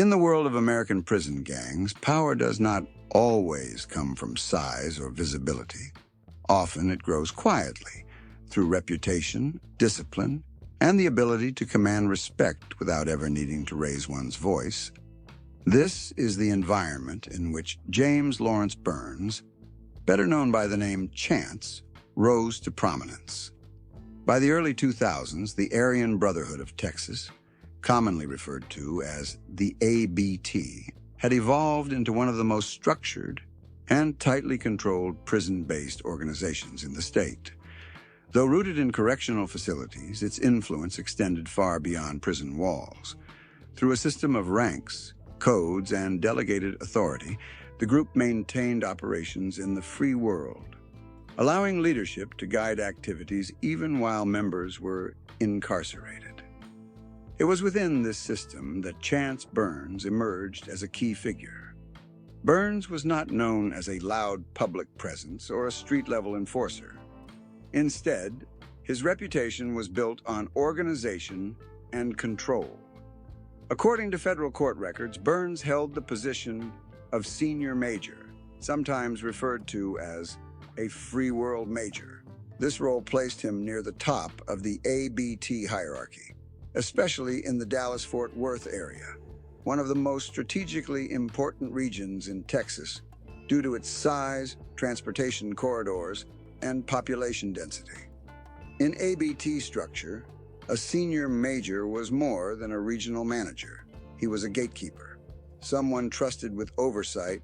In the world of American prison gangs, power does not always come from size or visibility. Often it grows quietly, through reputation, discipline, and the ability to command respect without ever needing to raise one's voice. This is the environment in which James Lawrence Burns, better known by the name Chance, rose to prominence. By the early 2000s, the Aryan Brotherhood of Texas, commonly referred to as the ABT, had evolved into one of the most structured and tightly controlled prison-based organizations in the state. Though rooted in correctional facilities, its influence extended far beyond prison walls. Through a system of ranks, codes, and delegated authority, the group maintained operations in the free world, allowing leadership to guide activities even while members were incarcerated. It was within this system that Chance Burns emerged as a key figure. Burns was not known as a loud public presence or a street-level enforcer. Instead, his reputation was built on organization and control. According to federal court records, Burns held the position of senior major, sometimes referred to as a free world major. This role placed him near the top of the ABT hierarchy, especially in the Dallas-Fort Worth area, one of the most strategically important regions in Texas due to its size, transportation corridors, and population density. In ABT structure, a senior major was more than a regional manager. He was a gatekeeper, someone trusted with oversight,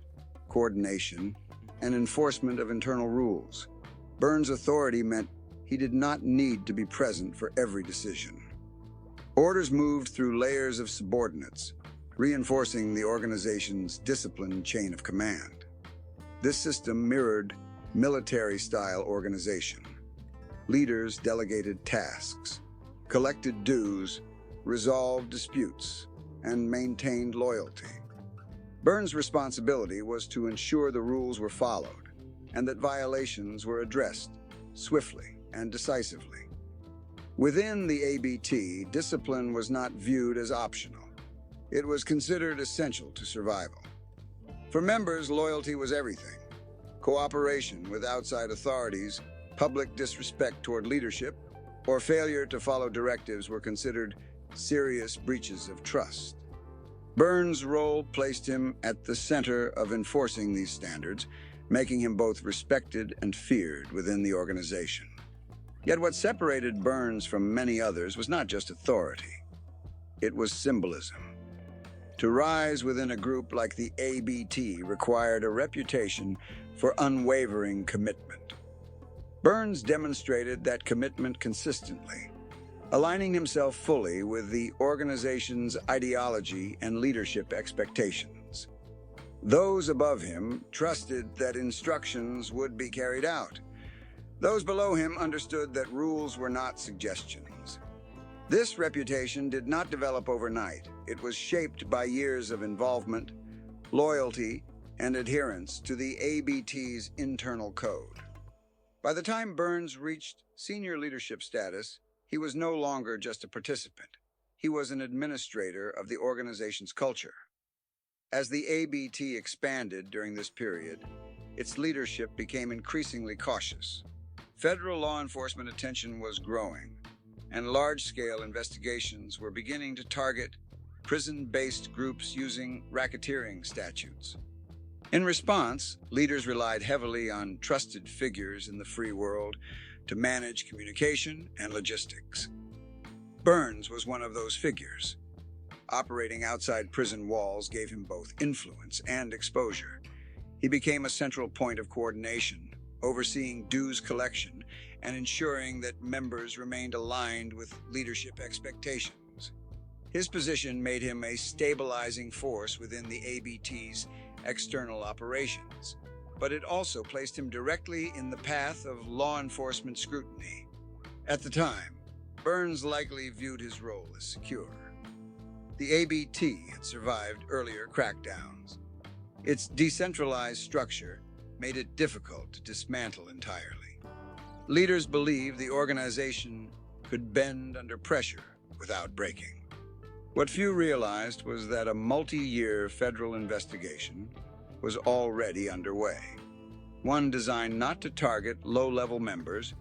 coordination, and enforcement of internal rules. Burns' authority meant he did not need to be present for every decision. Orders moved through layers of subordinates, reinforcing the organization's disciplined chain of command. This system mirrored military-style organization. Leaders delegated tasks, collected dues, resolved disputes, and maintained loyalty. Burns' responsibility was to ensure the rules were followed and that violations were addressed swiftly and decisively. Within the ABT, discipline was not viewed as optional. It was considered essential to survival. For members, loyalty was everything. Cooperation with outside authorities, public disrespect toward leadership, or failure to follow directives were considered serious breaches of trust. Burns' role placed him at the center of enforcing these standards, making him both respected and feared within the organization. Yet what separated Burns from many others was not just authority. It was symbolism. To rise within a group like the ABT required a reputation for unwavering commitment. Burns demonstrated that commitment consistently, aligning himself fully with the organization's ideology and leadership expectations. Those above him trusted that instructions would be carried out. Those below him understood that rules were not suggestions. This reputation did not develop overnight. It was shaped by years of involvement, loyalty, and adherence to the ABT's internal code. By the time Burns reached senior leadership status, he was no longer just a participant. He was an administrator of the organization's culture. As the ABT expanded during this period, its leadership became increasingly cautious. Federal law enforcement attention was growing, and large-scale investigations were beginning to target prison-based groups using racketeering statutes. In response, leaders relied heavily on trusted figures in the free world to manage communication and logistics. Burns was one of those figures. Operating outside prison walls gave him both influence and exposure. He became a central point of coordination, overseeing dues collection and ensuring that members remained aligned with leadership expectations. His position made him a stabilizing force within the ABT's external operations, but it also placed him directly in the path of law enforcement scrutiny. At the time, Burns likely viewed his role as secure. The ABT had survived earlier crackdowns. Its decentralized structure made it difficult to dismantle entirely. Leaders believed the organization could bend under pressure without breaking. What few realized was that a multi-year federal investigation was already underway. One designed not to target low-level members,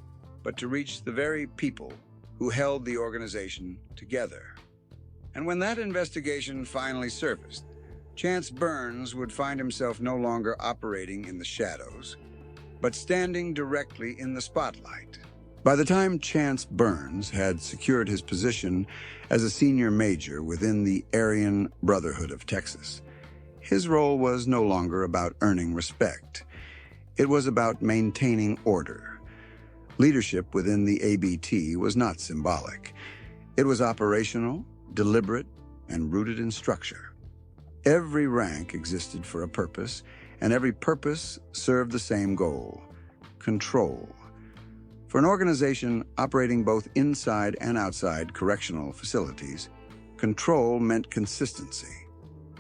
but to reach the very people who held the organization together. And when that investigation finally surfaced, Chance Burns would find himself no longer operating in the shadows, but standing directly in the spotlight. By the time Chance Burns had secured his position as a senior major within the Aryan Brotherhood of Texas, his role was no longer about earning respect. It was about maintaining order. Leadership within the ABT was not symbolic. It was operational, deliberate, and rooted in structure. Every rank existed for a purpose, and every purpose served the same goal: control. For an organization operating both inside and outside correctional facilities, control meant consistency.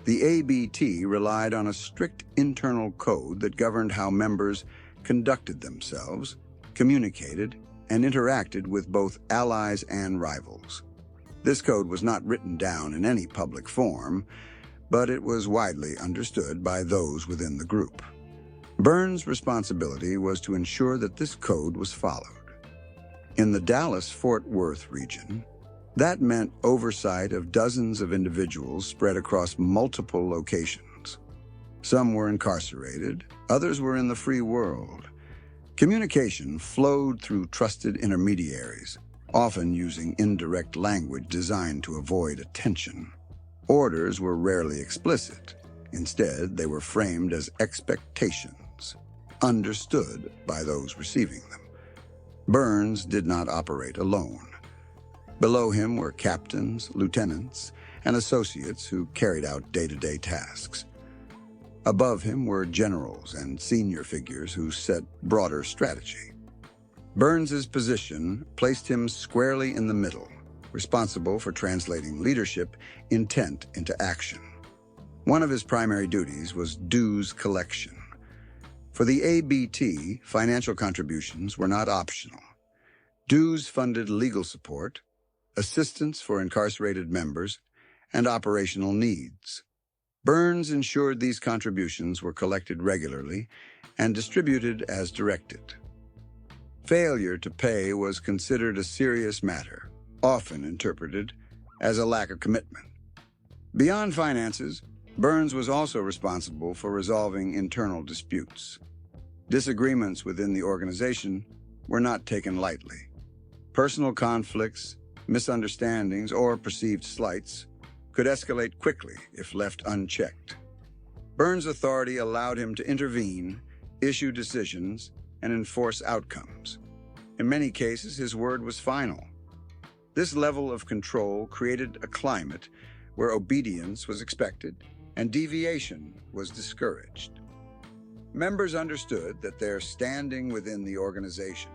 The ABT relied on a strict internal code that governed how members conducted themselves, communicated, and interacted with both allies and rivals. This code was not written down in any public form, but it was widely understood by those within the group. Burns' responsibility was to ensure that this code was followed. In the Dallas-Fort Worth region, that meant oversight of dozens of individuals spread across multiple locations. Some were incarcerated, others were in the free world. Communication flowed through trusted intermediaries, often using indirect language designed to avoid attention. Orders were rarely explicit. Instead, they were framed as expectations, understood by those receiving them. Burns did not operate alone. Below him were captains, lieutenants, and associates who carried out day-to-day tasks. Above him were generals and senior figures who set broader strategy. Burns's position placed him squarely in the middle, responsible for translating leadership intent into action. One of his primary duties was dues collection. For the ABT, financial contributions were not optional. Dues funded legal support, assistance for incarcerated members, and operational needs. Burns ensured these contributions were collected regularly and distributed as directed. Failure to pay was considered a serious matter, often interpreted as a lack of commitment. Beyond finances, Burns was also responsible for resolving internal disputes. Disagreements within the organization were not taken lightly. Personal conflicts, misunderstandings, or perceived slights could escalate quickly if left unchecked. Burns' authority allowed him to intervene, issue decisions, and enforce outcomes. In many cases, his word was final. This level of control created a climate where obedience was expected and deviation was discouraged. Members understood that their standing within the organization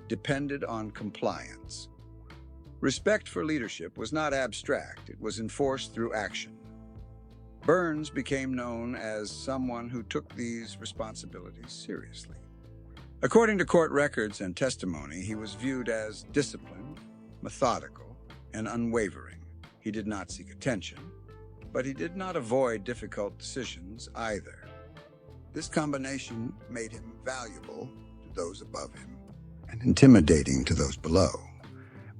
depended on compliance. Respect for leadership was not abstract, it was enforced through action. Burns became known as someone who took these responsibilities seriously. According to court records and testimony, he was viewed as disciplined, methodical, and unwavering. He did not seek attention, but he did not avoid difficult decisions either. This combination made him valuable to those above him and intimidating to those below.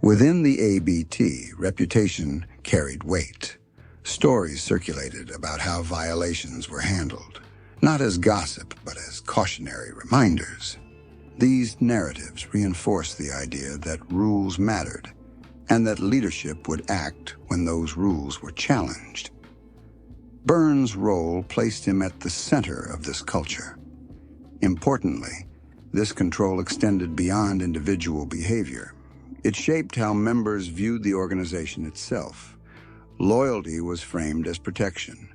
Within the ABT, reputation carried weight. Stories circulated about how violations were handled, not as gossip, but as cautionary reminders. These narratives reinforced the idea that rules mattered, and that leadership would act when those rules were challenged. Burns' role placed him at the center of this culture. Importantly, this control extended beyond individual behavior. It shaped how members viewed the organization itself. Loyalty was framed as protection.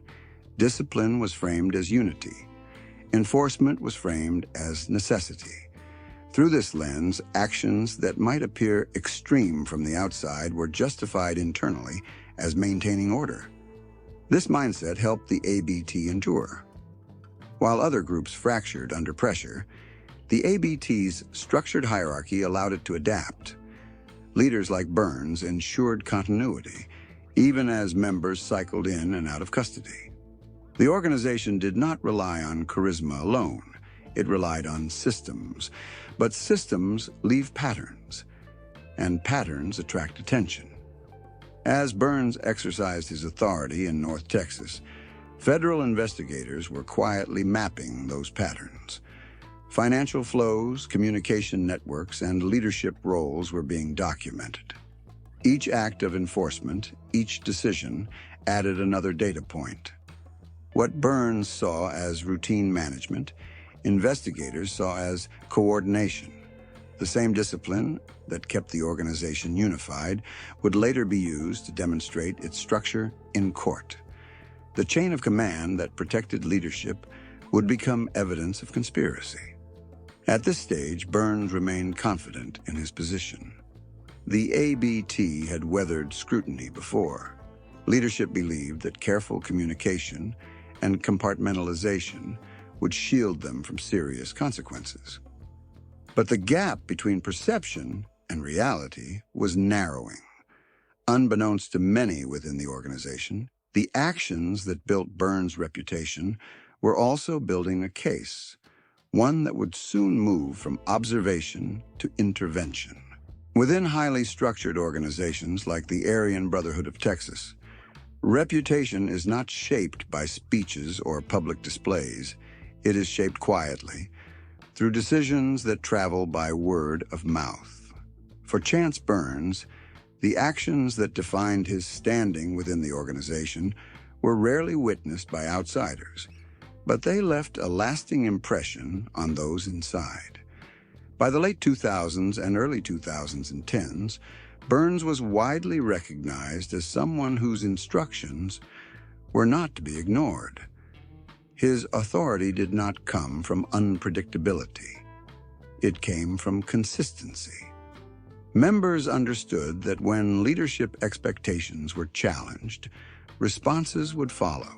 Discipline was framed as unity. Enforcement was framed as necessity. Through this lens, actions that might appear extreme from the outside were justified internally as maintaining order. This mindset helped the ABT endure. While other groups fractured under pressure, the ABT's structured hierarchy allowed it to adapt. Leaders like Burns ensured continuity, even as members cycled in and out of custody. The organization did not rely on charisma alone. It relied on systems. But systems leave patterns, and patterns attract attention. As Burns exercised his authority in North Texas, federal investigators were quietly mapping those patterns. Financial flows, communication networks, and leadership roles were being documented. Each act of enforcement, each decision, added another data point. What Burns saw as routine management, investigators saw as coordination. The same discipline that kept the organization unified would later be used to demonstrate its structure in court. The chain of command that protected leadership would become evidence of conspiracy. At this stage, Burns remained confident in his position. The ABT had weathered scrutiny before. Leadership believed that careful communication and compartmentalization would shield them from serious consequences. But the gap between perception and reality was narrowing. Unbeknownst to many within the organization, the actions that built Burns' reputation were also building a case, one that would soon move from observation to intervention. Within highly structured organizations like the Aryan Brotherhood of Texas, reputation is not shaped by speeches or public displays. It is shaped quietly, through decisions that travel by word of mouth. For Chance Burns, the actions that defined his standing within the organization were rarely witnessed by outsiders, but they left a lasting impression on those inside. By the late 2000s and early 2010s, Burns was widely recognized as someone whose instructions were not to be ignored. His authority did not come from unpredictability. It came from consistency. Members understood that when leadership expectations were challenged, responses would follow.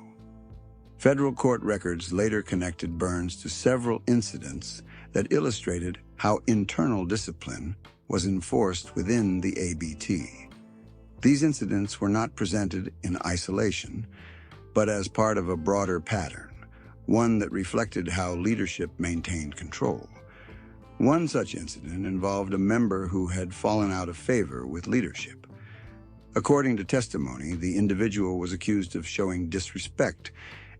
Federal court records later connected Burns to several incidents that illustrated how internal discipline was enforced within the ABT. These incidents were not presented in isolation, but as part of a broader pattern, one that reflected how leadership maintained control. One such incident involved a member who had fallen out of favor with leadership. According to testimony, the individual was accused of showing disrespect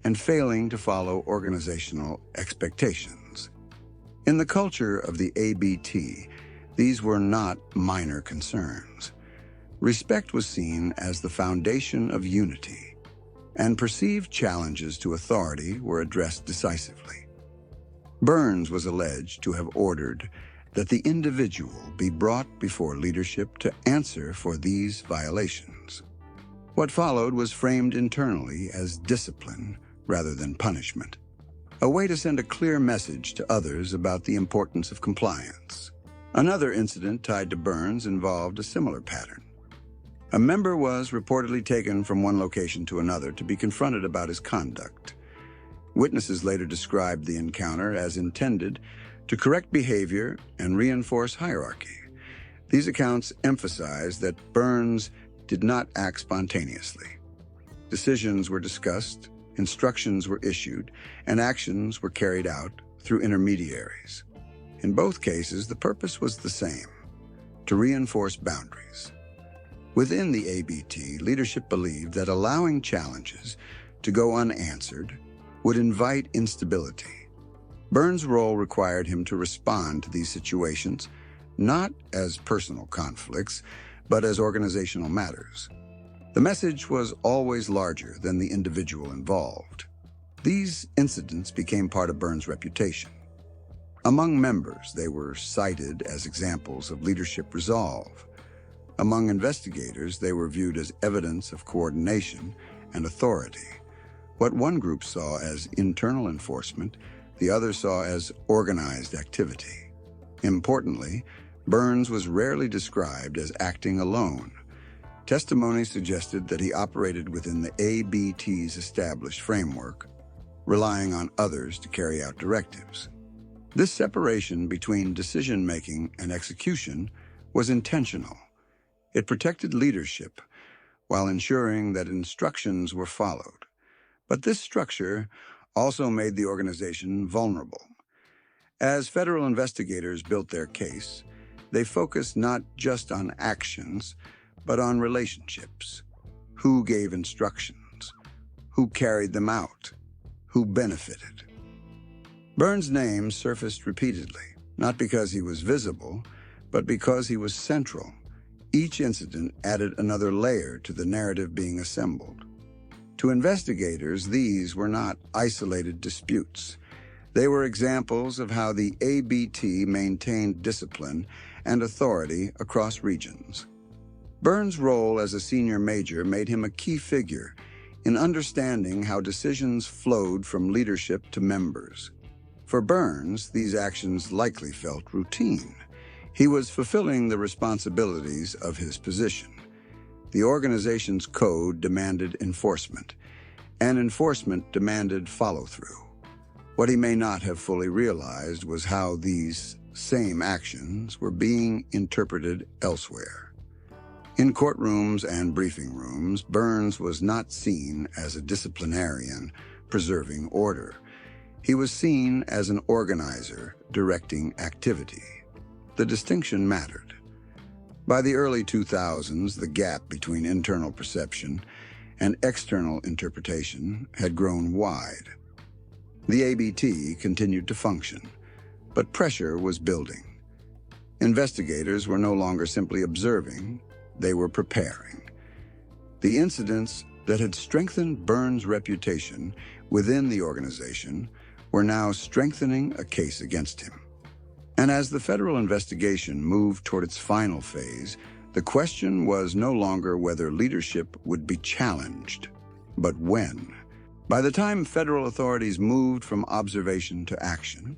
and failing to follow organizational expectations. In the culture of the ABT, these were not minor concerns. Respect was seen as the foundation of unity, and perceived challenges to authority were addressed decisively. Burns was alleged to have ordered that the individual be brought before leadership to answer for these violations. What followed was framed internally as discipline rather than punishment, a way to send a clear message to others about the importance of compliance. Another incident tied to Burns involved a similar pattern. A member was reportedly taken from one location to another to be confronted about his conduct. Witnesses later described the encounter as intended to correct behavior and reinforce hierarchy. These accounts emphasize that Burns did not act spontaneously. Decisions were discussed, instructions were issued, and actions were carried out through intermediaries. In both cases, the purpose was the same: to reinforce boundaries. Within the ABT, leadership believed that allowing challenges to go unanswered would invite instability. Burns' role required him to respond to these situations not as personal conflicts, but as organizational matters. The message was always larger than the individual involved. These incidents became part of Burns' reputation. Among members, they were cited as examples of leadership resolve. Among investigators, they were viewed as evidence of coordination and authority. What one group saw as internal enforcement, the other saw as organized activity. Importantly, Burns was rarely described as acting alone. Testimony suggested that he operated within the ABT's established framework, relying on others to carry out directives. This separation between decision-making and execution was intentional. It protected leadership while ensuring that instructions were followed. But this structure also made the organization vulnerable. As federal investigators built their case, they focused not just on actions, but on relationships. Who gave instructions? Who carried them out? Who benefited? Burns' name surfaced repeatedly, not because he was visible, but because he was central. Each incident added another layer to the narrative being assembled. To investigators, these were not isolated disputes. They were examples of how the ABT maintained discipline and authority across regions. Burns' role as a senior major made him a key figure in understanding how decisions flowed from leadership to members. For Burns, these actions likely felt routine. He was fulfilling the responsibilities of his position. The organization's code demanded enforcement, and enforcement demanded follow-through. What he may not have fully realized was how these same actions were being interpreted elsewhere. In courtrooms and briefing rooms, Burns was not seen as a disciplinarian preserving order. He was seen as an organizer directing activity. The distinction mattered. By the early 2000s, the gap between internal perception and external interpretation had grown wide. The ABT continued to function, but pressure was building. Investigators were no longer simply observing, they were preparing. The incidents that had strengthened Burns' reputation within the organization were now strengthening a case against him. And as the federal investigation moved toward its final phase, the question was no longer whether leadership would be challenged, but when. By the time federal authorities moved from observation to action,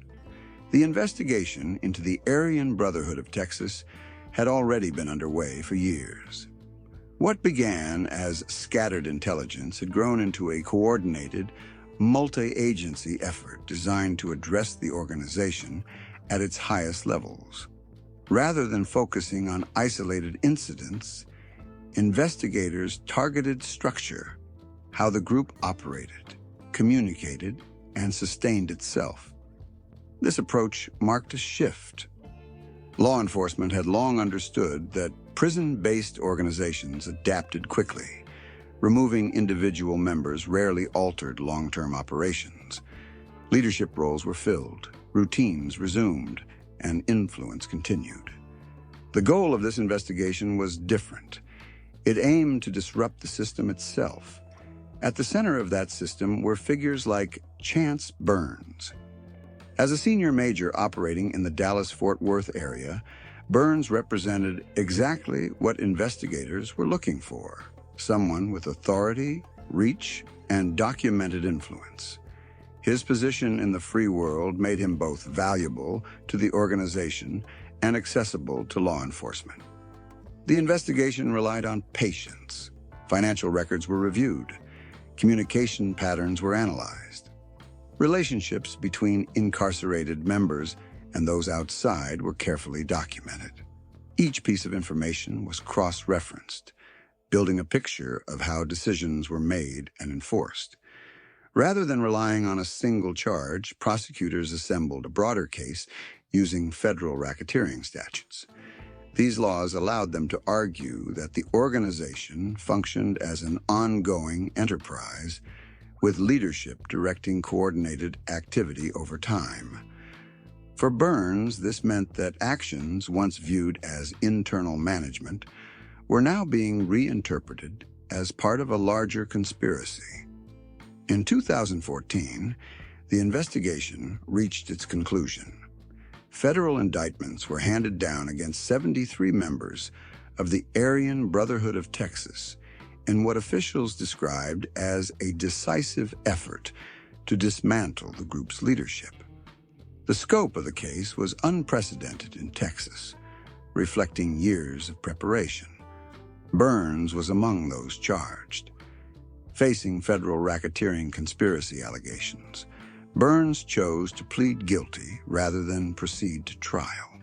the investigation into the Aryan Brotherhood of Texas had already been underway for years. What began as scattered intelligence had grown into a coordinated, multi-agency effort designed to address the organization at its highest levels. Rather than focusing on isolated incidents, investigators targeted structure, how the group operated, communicated, and sustained itself. This approach marked a shift. Law enforcement had long understood that prison-based organizations adapted quickly. Removing individual members rarely altered long-term operations. Leadership roles were filled, routines resumed, and influence continued. The goal of this investigation was different. It aimed to disrupt the system itself. At the center of that system were figures like Chance Burns. As a senior major operating in the Dallas-Fort Worth area, Burns represented exactly what investigators were looking for: someone with authority, reach, and documented influence. His position in the free world made him both valuable to the organization and accessible to law enforcement. The investigation relied on patience. Financial records were reviewed. Communication patterns were analyzed. Relationships between incarcerated members and those outside were carefully documented. Each piece of information was cross-referenced, building a picture of how decisions were made and enforced. Rather than relying on a single charge, prosecutors assembled a broader case using federal racketeering statutes. These laws allowed them to argue that the organization functioned as an ongoing enterprise, with leadership directing coordinated activity over time. For Burns, this meant that actions once viewed as internal management were now being reinterpreted as part of a larger conspiracy. In 2014, the investigation reached its conclusion. Federal indictments were handed down against 73 members of the Aryan Brotherhood of Texas in what officials described as a decisive effort to dismantle the group's leadership. The scope of the case was unprecedented in Texas, reflecting years of preparation. Burns was among those charged. Facing federal racketeering conspiracy allegations, Burns chose to plead guilty rather than proceed to trial.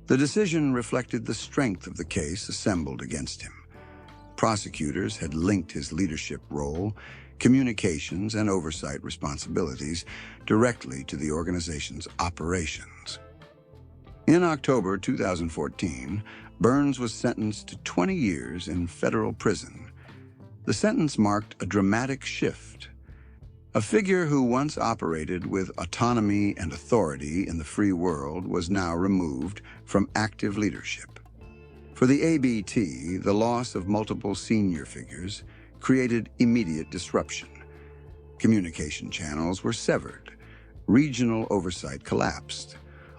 The decision reflected the strength of the case assembled against him. prosecutors had linked his leadership role, communications, and oversight responsibilities directly to the organization's operations. In October 2014, Burns was sentenced to 20 years in federal prison. The sentence marked a dramatic shift. A figure who once operated with autonomy and authority in the free world was now removed from active leadership. For the ABT, the loss of multiple senior figures created immediate disruption. Communication channels were severed. Regional oversight collapsed.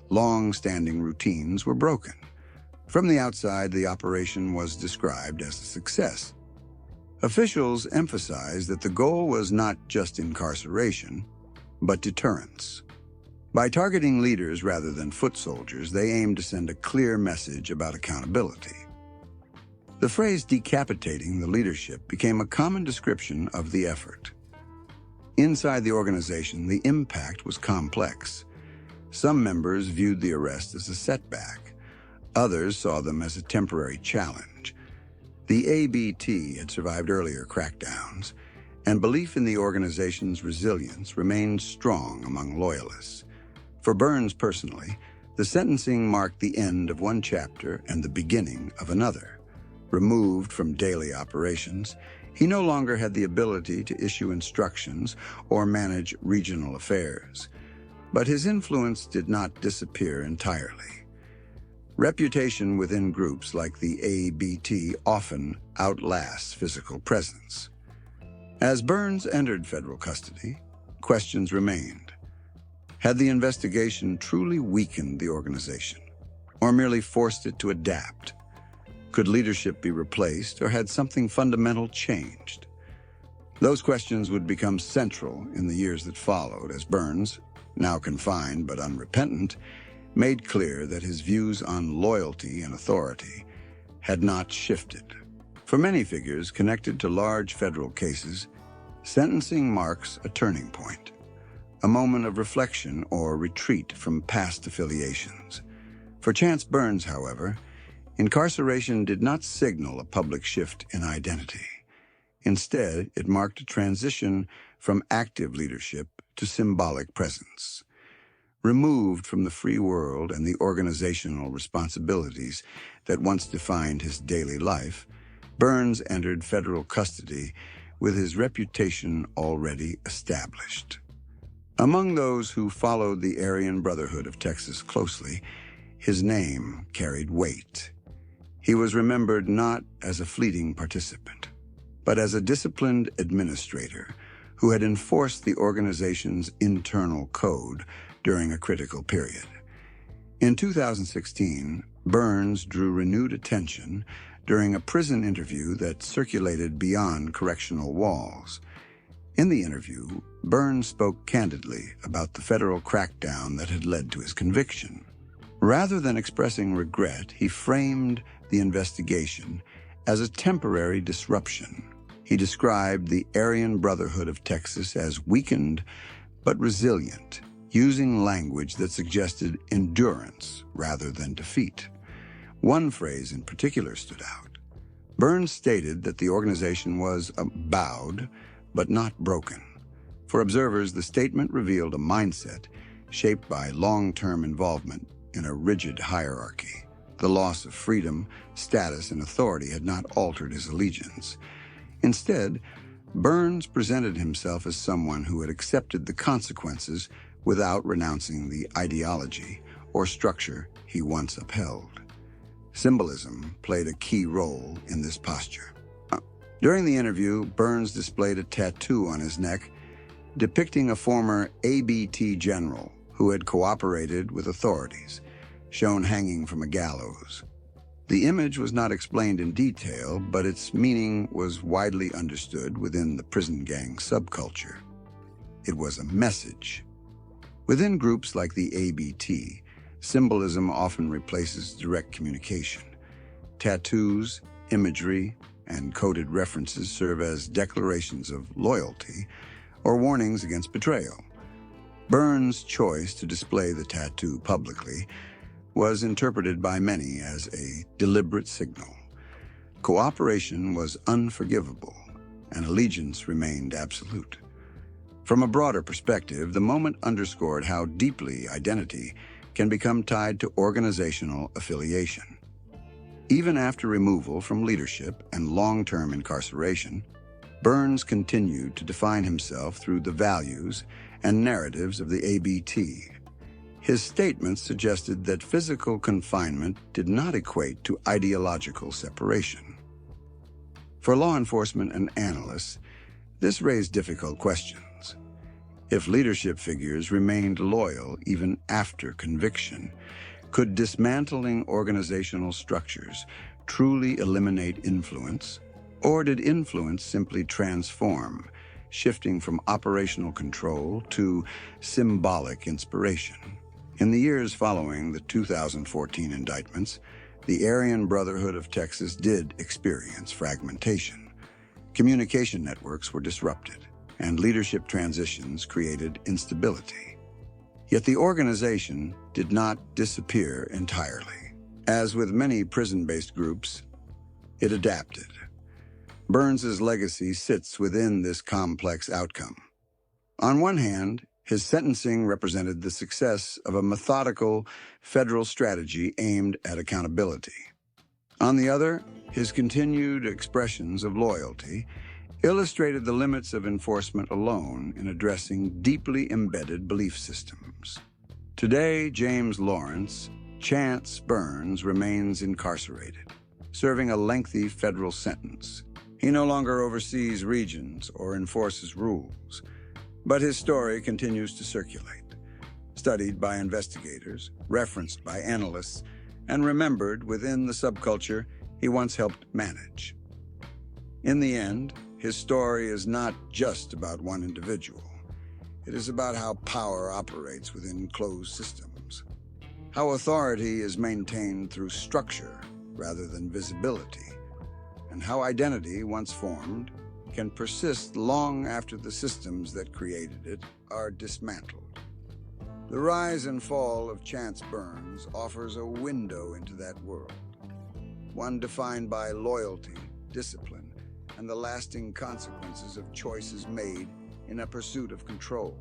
Long-standing routines were broken. From the outside, the operation was described as a success. Officials emphasized that the goal was not just incarceration, but deterrence. By targeting leaders rather than foot soldiers, they aimed to send a clear message about accountability. The phrase decapitating the leadership became a common description of the effort. Inside the organization, the impact was complex. Some members viewed the arrest as a setback. Others saw them as a temporary challenge. The ABT had survived earlier crackdowns, and belief in the organization's resilience remained strong among loyalists. For Burns personally, the sentencing marked the end of one chapter and the beginning of another. Removed from daily operations, he no longer had the ability to issue instructions or manage regional affairs. But his influence did not disappear entirely. Reputation within groups like the ABT often outlasts physical presence. As Burns entered federal custody, questions remained. Had the investigation truly weakened the organization, or merely forced it to adapt? Could leadership be replaced, or had something fundamental changed? Those questions would become central in the years that followed as Burns, now confined but unrepentant, made clear that his views on loyalty and authority had not shifted. For many figures connected to large federal cases, sentencing marks a turning point, a moment of reflection or retreat from past affiliations. For Chance Burns, however, incarceration did not signal a public shift in identity. Instead, it marked a transition from active leadership to symbolic presence. Removed from the free world and the organizational responsibilities that once defined his daily life, Burns entered federal custody with his reputation already established. Among those who followed the Aryan Brotherhood of Texas closely, his name carried weight. He was remembered not as a fleeting participant, but as a disciplined administrator who had enforced the organization's internal code during a critical period. In 2016, Burns drew renewed attention during a prison interview that circulated beyond correctional walls. In the interview, Burns spoke candidly about the federal crackdown that had led to his conviction. Rather than expressing regret, he framed the investigation as a temporary disruption. He described the Aryan Brotherhood of Texas as weakened but resilient, using language that suggested endurance rather than defeat. One phrase in particular stood out. Burns stated that the organization was bowed but not broken. For observers, the statement revealed a mindset shaped by long-term involvement in a rigid hierarchy. The loss of freedom, status, and authority had not altered his allegiance. Instead, Burns presented himself as someone who had accepted the consequences without renouncing the ideology or structure he once upheld. Symbolism played a key role in this posture. During the interview, Burns displayed a tattoo on his neck depicting a former ABT general who had cooperated with authorities, shown hanging from a gallows. The image was not explained in detail, but its meaning was widely understood within the prison gang subculture. It was a message. Within groups like the ABT, symbolism often replaces direct communication. Tattoos, imagery, and coded references serve as declarations of loyalty or warnings against betrayal. Burns' choice to display the tattoo publicly was interpreted by many as a deliberate signal. Cooperation was unforgivable, and allegiance remained absolute. From a broader perspective, the moment underscored how deeply identity can become tied to organizational affiliation. Even after removal from leadership and long-term incarceration, Burns continued to define himself through the values and narratives of the ABT. His statements suggested that physical confinement did not equate to ideological separation. For law enforcement and analysts, this raised difficult questions. If leadership figures remained loyal even after conviction, could dismantling organizational structures truly eliminate influence? Or did influence simply transform, shifting from operational control to symbolic inspiration? In the years following the 2014 indictments, the Aryan Brotherhood of Texas did experience fragmentation. Communication networks were disrupted, and leadership transitions created instability. Yet the organization did not disappear entirely. As with many prison-based groups, it adapted. Burns's legacy sits within this complex outcome. On one hand, his sentencing represented the success of a methodical federal strategy aimed at accountability. On the other, his continued expressions of loyalty illustrated the limits of enforcement alone in addressing deeply embedded belief systems. Today, James Lawrence Chance Burns remains incarcerated, serving a lengthy federal sentence. He no longer oversees regions or enforces rules, but his story continues to circulate, studied by investigators, referenced by analysts, and remembered within the subculture he once helped manage. In the end, his story is not just about one individual. It is about how power operates within closed systems, how authority is maintained through structure rather than visibility, and how identity, once formed, can persist long after the systems that created it are dismantled. The rise and fall of Chance Burns offers a window into that world, one defined by loyalty, discipline, and the lasting consequences of choices made in a pursuit of control.